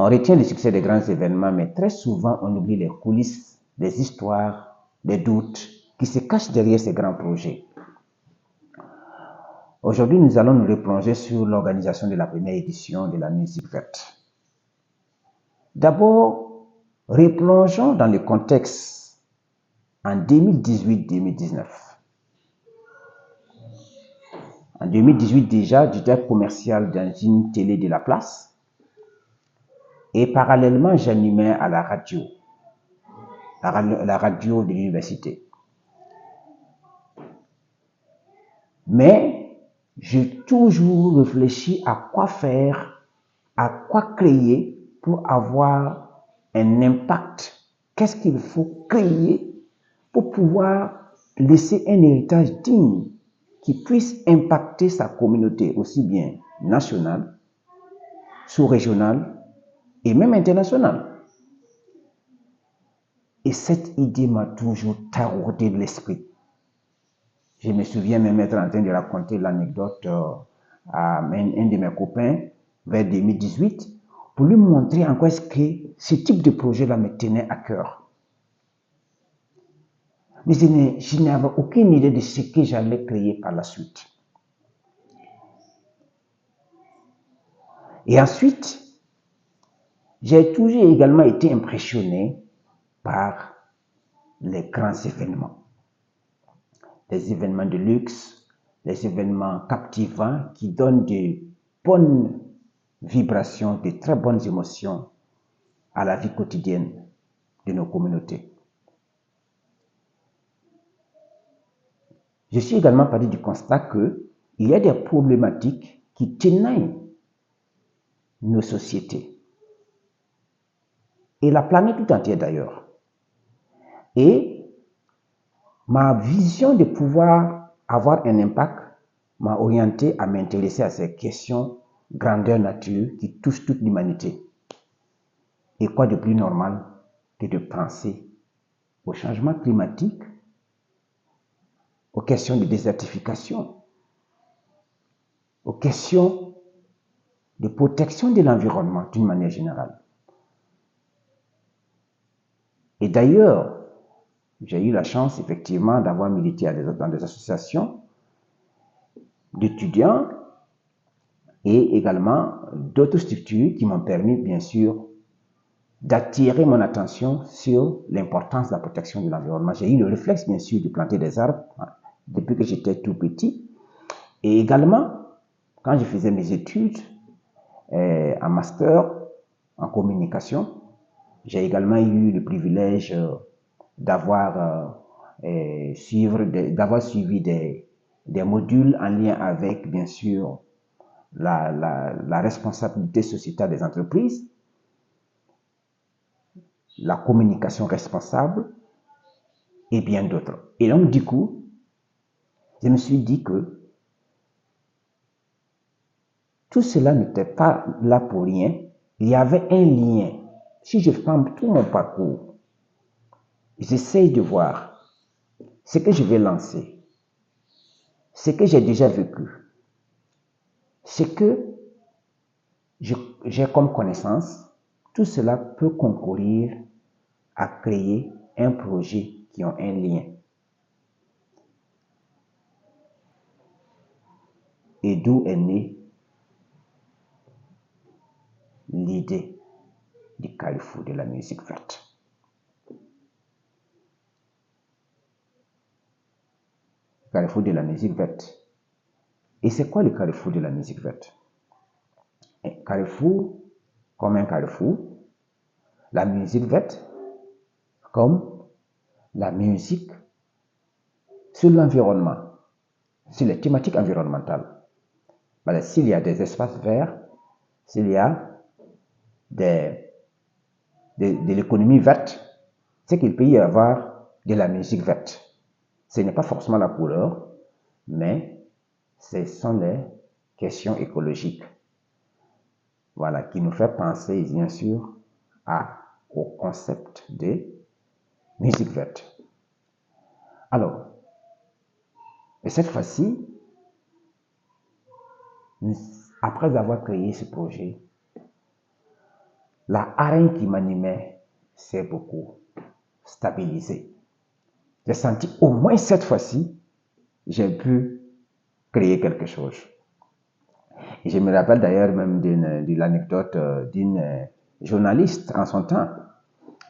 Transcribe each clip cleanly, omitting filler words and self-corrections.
On retient le succès des grands événements, mais très souvent, on oublie les coulisses, les histoires, les doutes qui se cachent derrière ces grands projets. Aujourd'hui, nous allons nous replonger sur l'organisation de la première édition de la musique verte. D'abord, replongeons dans le contexte en 2018-2019. En 2018 déjà, directeur commercial dans une télé de la place et parallèlement, j'animais à la radio de l'université. Mais j'ai toujours réfléchi à quoi faire, à quoi créer pour avoir un impact. Qu'est-ce qu'il faut créer pour pouvoir laisser un héritage digne qui puisse impacter sa communauté aussi bien nationale, sous-régionale et même internationale. Et cette idée m'a toujours taraudé de l'esprit. Je me souviens même être en train de raconter l'anecdote à un de mes copains vers 2018 pour lui montrer en quoi est-ce que ce type de projet-là me tenait à cœur. Mais je n'avais aucune idée de ce que j'allais créer par la suite. Et ensuite, j'ai toujours également été impressionné par les grands événements. Les événements de luxe, les événements captivants qui donnent de bonnes vibrations, de très bonnes émotions à la vie quotidienne de nos communautés. Je suis également parti du constat qu'il y a des problématiques qui tenaillent nos sociétés et la planète tout entière d'ailleurs. Et ma vision de pouvoir avoir un impact m'a orienté à m'intéresser à ces questions grandeur nature qui touchent toute l'humanité. Et quoi de plus normal que de penser au changement climatique, aux questions de désertification, aux questions de protection de l'environnement d'une manière générale. Et d'ailleurs, j'ai eu la chance effectivement d'avoir milité dans des associations d'étudiants et également d'autres structures qui m'ont permis bien sûr d'attirer mon attention sur l'importance de la protection de l'environnement. J'ai eu le réflexe bien sûr de planter des arbres depuis que j'étais tout petit. Et également, quand je faisais mes études en master en communication, j'ai également eu le privilège d'avoir suivi des modules en lien avec, bien sûr, la responsabilité sociétale des entreprises, la communication responsable et bien d'autres. Et donc, du coup, je me suis dit que tout cela n'était pas là pour rien. Il y avait un lien. Si je prends tout mon parcours, j'essaye de voir ce que je vais lancer, ce que j'ai déjà vécu, ce que j'ai comme connaissance, tout cela peut concourir à créer un projet qui a un lien. Et d'où est née l'idée du carrefour de la musique verte. Carrefour de la musique verte. Et c'est quoi le carrefour de la musique verte? Un carrefour comme un carrefour, la musique verte comme la musique sur l'environnement, sur les thématiques environnementales. S'il y a des espaces verts, s'il y a de l'économie verte, c'est qu'il peut y avoir de la musique verte. Ce n'est pas forcément la couleur, mais ce sont les questions écologiques. Voilà, qui nous fait penser, bien sûr, au concept de musique verte. Alors, et cette fois-ci, après avoir créé ce projet, la hargne qui m'animait s'est beaucoup stabilisée. J'ai senti au moins cette fois-ci, j'ai pu créer quelque chose. Et je me rappelle d'ailleurs même de l'anecdote d'une journaliste en son temps.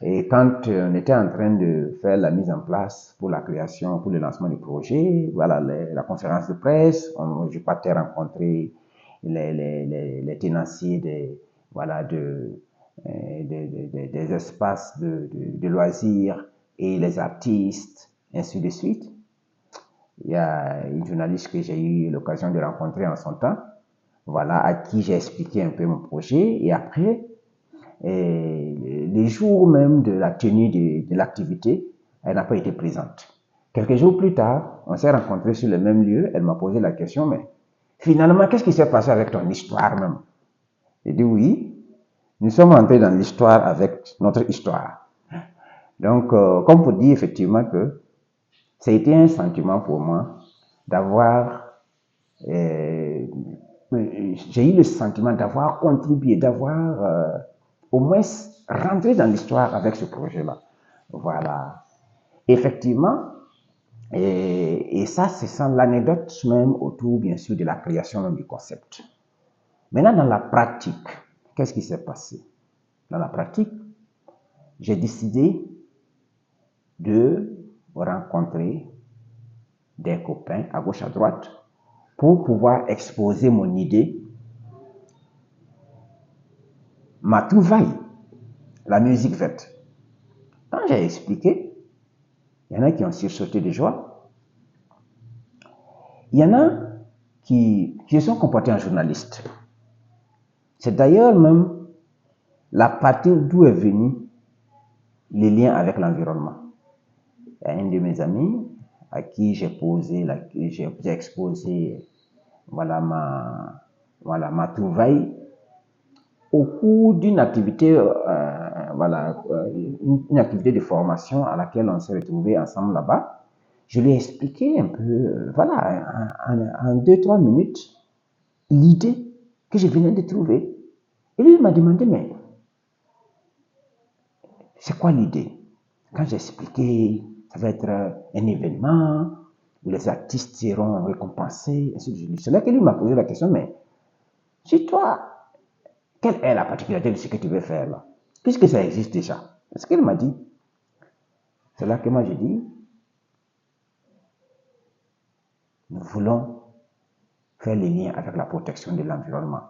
Et quand on était en train de faire la mise en place pour la création, pour le lancement du projet, voilà, la conférence de presse, je partais rencontrer les tenanciers voilà, des espaces de loisirs et les artistes, ainsi de suite. Il y a une journaliste que j'ai eu l'occasion de rencontrer en son temps, voilà, à qui j'ai expliqué un peu mon projet. Et après, les jours même de la tenue de l'activité, elle n'a pas été présente. Quelques jours plus tard, on s'est rencontrés sur le même lieu. Elle m'a posé la question, mais finalement, qu'est-ce qui s'est passé avec ton histoire même? J'ai dit oui, nous sommes entrés dans l'histoire avec notre histoire. Donc, comme pour dire effectivement que c'était un sentiment pour moi d'avoir j'ai eu le sentiment d'avoir contribué, d'avoir au moins rentré dans l'histoire avec ce projet-là. Voilà. Effectivement, et ça, c'est sans l'anecdote même autour, bien sûr, de la création même du concept. Maintenant, dans la pratique, qu'est-ce qui s'est passé? Dans la pratique, j'ai décidé de rencontrer des copains à gauche, à droite, pour pouvoir exposer mon idée, ma trouvaille, la musique verte. Quand j'ai expliqué, il y en a qui ont sursauté de joie. Il y en a qui se sont comportés en journalistes. C'est d'ailleurs même la partie d'où est venu les liens avec l'environnement. Il y a un de mes amis à qui j'ai exposé voilà, ma trouvaille au cours d'une activité, une activité de formation à laquelle on s'est retrouvés ensemble là-bas. Je lui ai expliqué un peu, voilà, en 2-3 minutes, l'idée que je venais de trouver. Et lui, il m'a demandé, mais c'est quoi l'idée? Quand j'ai expliqué, ça va être un événement où les artistes seront récompensés, ainsi de suite. C'est là que lui m'a posé la question, mais si toi, quelle est la particularité de ce que tu veux faire là? Puisque ça existe déjà. C'est ce qu'il m'a dit. C'est là que moi j'ai dit, nous voulons faire les liens avec la protection de l'environnement.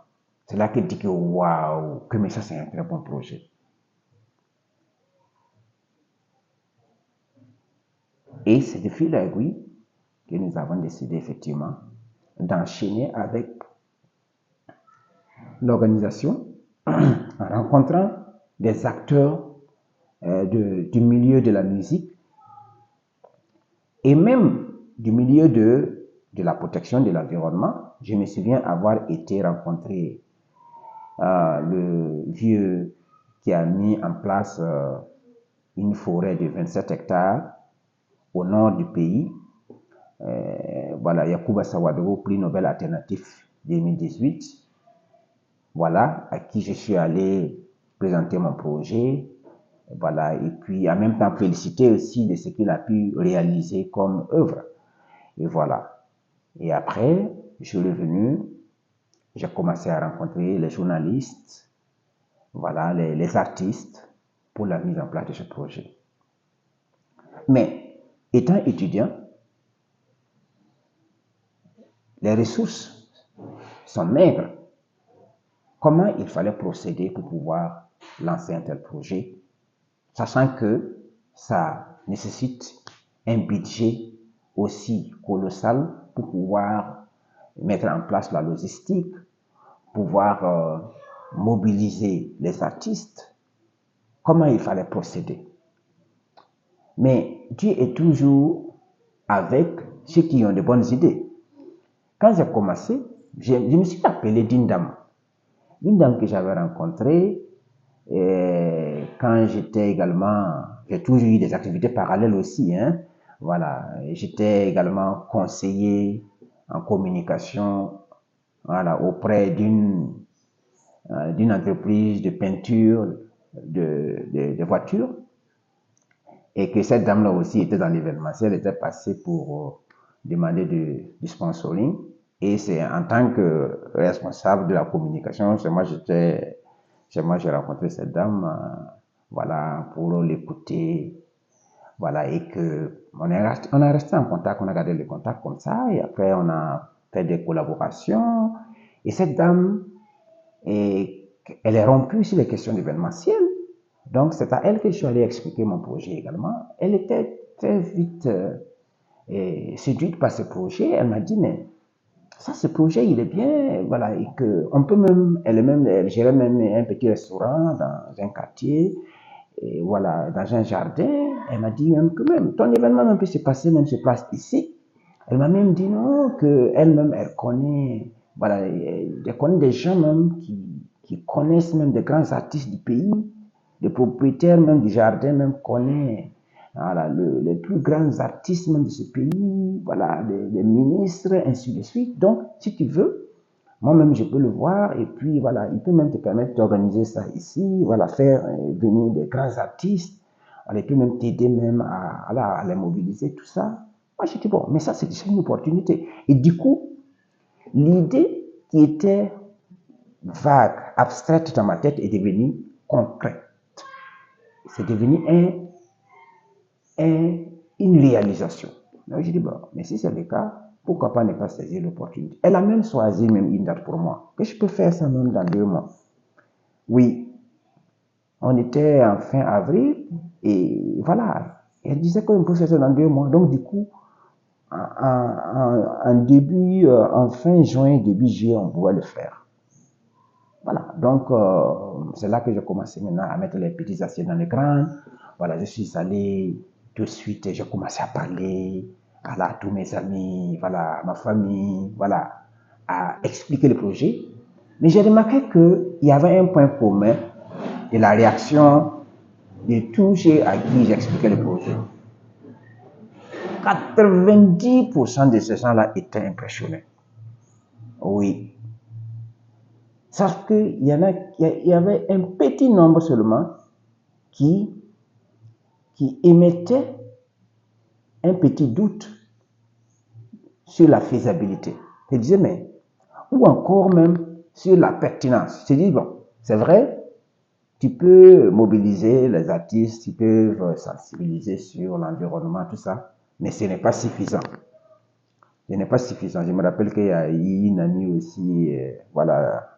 C'est là qu'il dit que waouh, que mais ça c'est un très bon projet. Et c'est de fil à aiguille que nous avons décidé effectivement d'enchaîner avec l'organisation en rencontrant des acteurs du milieu de la musique et même du milieu de la protection de l'environnement. Je me souviens avoir été rencontrer le vieux qui a mis en place une forêt de 27 hectares au nord du pays. Voilà, Yacouba Sawadogo, prix Nobel alternatif 2018. Voilà, à qui je suis allé présenter mon projet. Voilà, et puis en même temps féliciter aussi de ce qu'il a pu réaliser comme œuvre. Et voilà. Et après, je suis revenu, j'ai commencé à rencontrer les journalistes, voilà, les artistes pour la mise en place de ce projet. Mais étant étudiant, les ressources sont maigres. Comment il fallait procéder pour pouvoir lancer un tel projet, sachant que ça nécessite un budget aussi colossal pour pouvoir mettre en place la logistique, pouvoir mobiliser les artistes. Comment il fallait procéder? Mais Dieu est toujours avec ceux qui ont de bonnes idées. Quand j'ai commencé, je me suis appelé d'une dame que j'avais rencontrée quand j'étais également, j'ai toujours eu des activités parallèles aussi, hein. Voilà, j'étais également conseiller en communication, voilà, auprès d'une d'une entreprise de peinture de voitures, et que cette dame-là aussi était dans l'événementiel, elle était passée pour demander du sponsoring. Et c'est en tant que responsable de la communication, c'est moi j'ai rencontré cette dame, voilà, pour l'écouter, voilà, et que on a resté en contact, on a gardé les contacts comme ça, et après on a fait des collaborations. Et cette dame, elle est rompue sur les questions d'événementiel. Donc, c'est à elle que je suis allé expliquer mon projet également. Elle était très vite séduite par ce projet. Elle m'a dit, mais ça, ce projet, il est bien, voilà, et que on peut même, elle gérait même un petit restaurant dans un quartier, et voilà, dans un jardin. Elle m'a dit même que même ton événement même peut se passer même sur place ici. Elle m'a même dit non, que elle-même, elle connaît, voilà, elle connaît des gens même qui connaissent même des grands artistes du pays, les propriétaires même du jardin même connaissent, voilà, les plus grands artistes même de ce pays, voilà, les ministres, ainsi de suite. Donc, si tu veux, moi-même, je peux le voir, et puis voilà, il peut même te permettre d'organiser ça ici, voilà, faire venir des grands artistes, voilà, il peut même t'aider même à les mobiliser, tout ça. Moi, je dis, bon, mais ça, c'est déjà une opportunité. Et du coup, l'idée qui était vague, abstraite dans ma tête est devenue concrète. C'est devenu une réalisation. Donc, je dis, bon, mais si c'est le cas, pourquoi pas ne pas saisir l'opportunité. Elle a même choisi même une date pour moi, que je peux faire ça même dans 2 mois. Oui, on était en fin avril, et voilà, elle disait qu'on peut faire ça dans 2 mois. Donc, du coup, en fin juin, début juillet, on pouvait le faire. Voilà, donc c'est là que j'ai commencé maintenant à mettre les petits assiettes dans les grands. Voilà, je suis allé tout de suite, j'ai commencé à parler à tous mes amis, voilà, à ma famille, voilà, à expliquer le projet. Mais j'ai remarqué qu'il y avait un point commun de la réaction de tous ceux à qui j'expliquais le projet. 90% de ces gens-là étaient impressionnés. Oui. Sauf qu'il y avait un petit nombre seulement qui émettait un petit doute sur la faisabilité. Je disais, mais, ou encore même sur la pertinence. Je dis, bon, c'est vrai, tu peux mobiliser les artistes, ils peuvent sensibiliser sur l'environnement, tout ça, mais ce n'est pas suffisant. Ce n'est pas suffisant. Je me rappelle qu'il y a eu une amie aussi, voilà,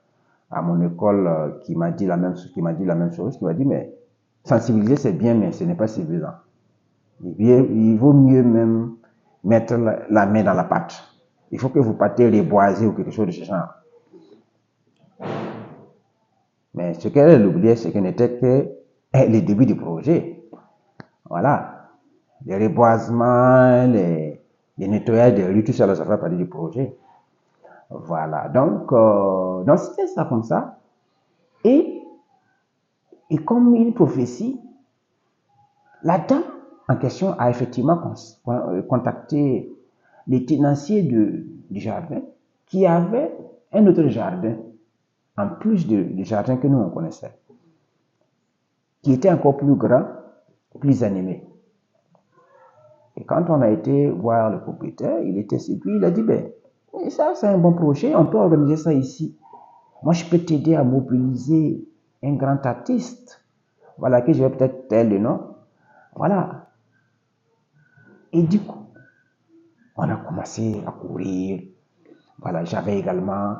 à mon école, qui m'a dit la même chose, qui m'a dit, mais sensibiliser c'est bien, mais ce n'est pas suffisant. Il vaut mieux même mettre la main dans la pâte. Il faut que vous partez reboiser ou quelque chose de ce genre. Mais ce qu'elle oubliait, c'est que n'était que le début du projet. Voilà. Les reboisements, les nettoyages des rues, tout ça, ça fait partie du projet. Voilà. Donc c'était ça comme ça. Et comme une prophétie, la dame en question a effectivement contacté les tenanciers du jardin qui avaient un autre jardin, en plus du jardin que nous on connaissait, qui était encore plus grand, plus animé. Et quand on a été voir le propriétaire, il était séduit, il a dit, ben, ça c'est un bon projet, on peut organiser ça ici. Moi je peux t'aider à mobiliser un grand artiste, voilà, que je vais peut-être taire le nom, voilà. Et du coup, on a commencé à courir. Voilà, j'avais également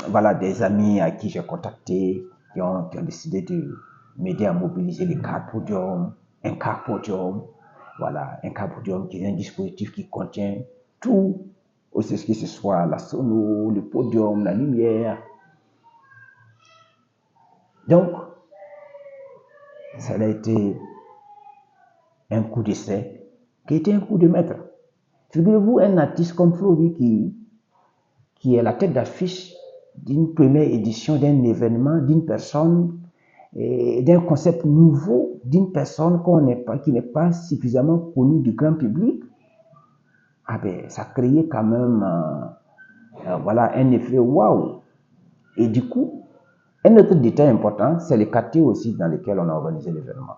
voilà, des amis à qui j'ai contacté qui ont décidé de m'aider à mobiliser les cartes podium, un carte podium. Voilà, un carte podium qui est un dispositif qui contient tout, aussi ce que ce soit la sono, le podium, la lumière. Donc, ça a été un coup d'essai qui était un coup de maître. Figurez-vous, un artiste comme Flori qui est la tête d'affiche d'une première édition d'un événement, d'une personne, d'un concept nouveau, d'une personne qui n'est pas suffisamment connue du grand public, ah ben, ça créait quand même Voilà un effet waouh. Et du coup, un autre détail important, c'est les quartiers aussi dans lesquels on a organisé l'événement.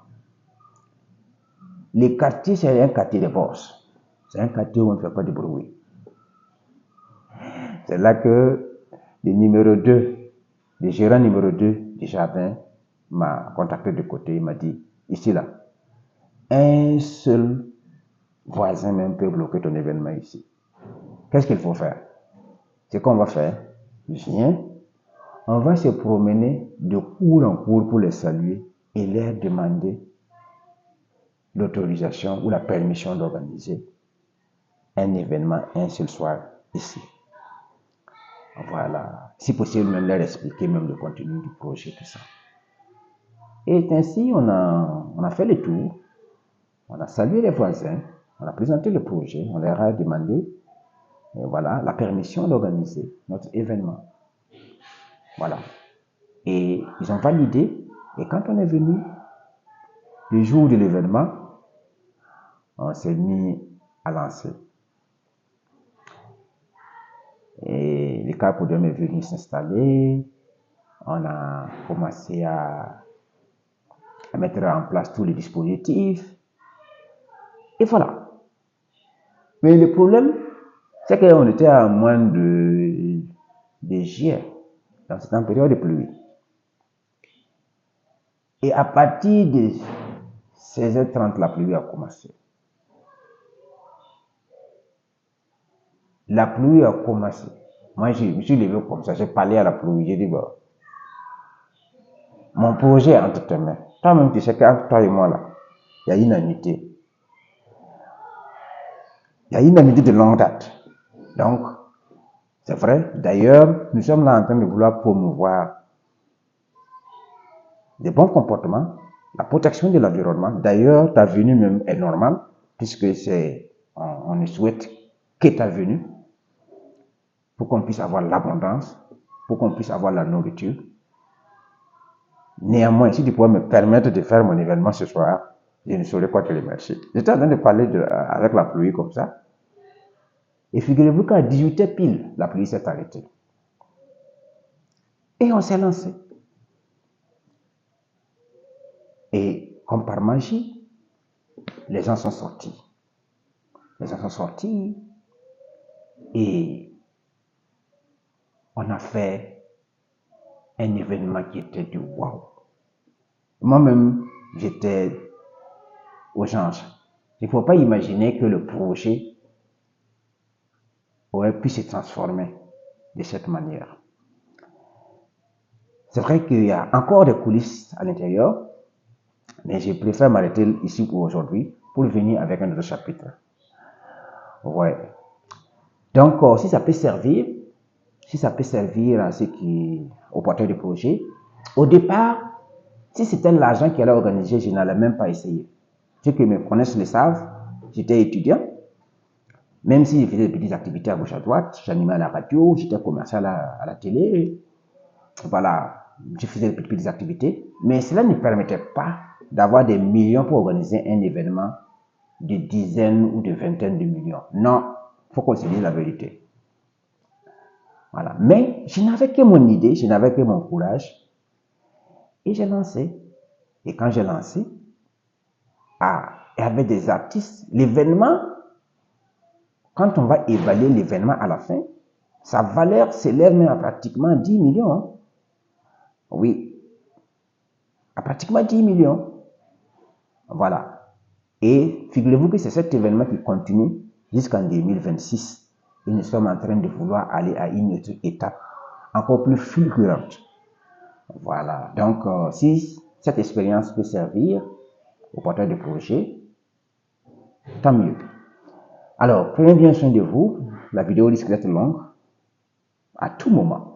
Les quartiers, c'est un quartier de force. C'est un quartier où on ne fait pas de bruit. C'est là que le numéro 2, le gérant numéro 2 du jardin m'a contacté de côté, il m'a dit, ici là, un seul voisin même peut bloquer ton événement ici. Qu'est-ce qu'il faut faire? Ce qu'on va faire, viens, on va se promener de cour en cour pour les saluer et leur demander l'autorisation ou la permission d'organiser un événement un seul soir ici. Voilà. Si possible, même leur expliquer même le contenu du projet, tout ça. Et ainsi, on a fait le tour. On a salué les voisins. On a présenté le projet. On leur a demandé, voilà, la permission d'organiser notre événement. Voilà. Et ils ont validé. Et quand on est venu, le jour de l'événement, on s'est mis à lancer. Et le Carpodome est venu s'installer. On a commencé à mettre en place tous les dispositifs. Et voilà. Mais le problème, c'est qu'on était à moins de juillet. Donc c'était en période de pluie. Et à partir de 16h30, la pluie a commencé. La pluie a commencé. Moi, je me suis levé comme ça, j'ai parlé à la pluie, j'ai dit, bon, mon projet est entre tes mains. Toi-même, tu sais qu'entre toi et moi, là, il y a une amitié. Il y a une amitié de longue date. Donc, c'est vrai. D'ailleurs, nous sommes là en train de vouloir promouvoir des bons comportements, la protection de l'environnement. D'ailleurs, ta venue même est normale, puisque on ne souhaite que ta venue, pour qu'on puisse avoir l'abondance, pour qu'on puisse avoir la nourriture. Néanmoins, si tu pouvais me permettre de faire mon événement ce soir, je ne saurais quoi te remercier. J'étais en train de parler avec la pluie comme ça. Et figurez-vous qu'à 18h pile, la pluie s'est arrêtée. Et on s'est lancé. Et comme par magie, les gens sont sortis. Les gens sont sortis et on a fait un événement qui était du waouh. Moi-même, j'étais aux anges. Il ne faut pas imaginer que le projet aurait pu se transformer de cette manière. C'est vrai qu'il y a encore des coulisses à l'intérieur, mais je préfère m'arrêter ici pour aujourd'hui pour venir avec un autre chapitre. Ouais. Donc, si ça peut servir à ceux au porteur du projet, au départ, si c'était l'argent qui allait organiser, je n'allais même pas essayer. Ceux qui me connaissent le savent, j'étais étudiant. Même si je faisais des petites activités à gauche à droite, j'animais à la radio, j'étais commercial à la télé. Voilà, je faisais des petites activités. Mais cela ne permettait pas d'avoir des millions pour organiser un événement de dizaines ou de vingtaines de millions. Non, il faut qu'on se dise la vérité. Voilà. Mais je n'avais que mon idée, je n'avais que mon courage. Et j'ai lancé. Et quand j'ai lancé, il y avait des artistes. L'événement, quand on va évaluer l'événement à la fin, sa valeur s'élève même à pratiquement 10 millions. Hein. Oui, à pratiquement 10 millions. Voilà. Et figurez-vous que c'est cet événement qui continue jusqu'en 2026. Et nous sommes en train de vouloir aller à une autre étape encore plus fulgurante. Voilà. Donc, si cette expérience peut servir au porteur de projet, tant mieux. Alors, prenez bien soin de vous. La vidéo risque d'être longue. À tout moment,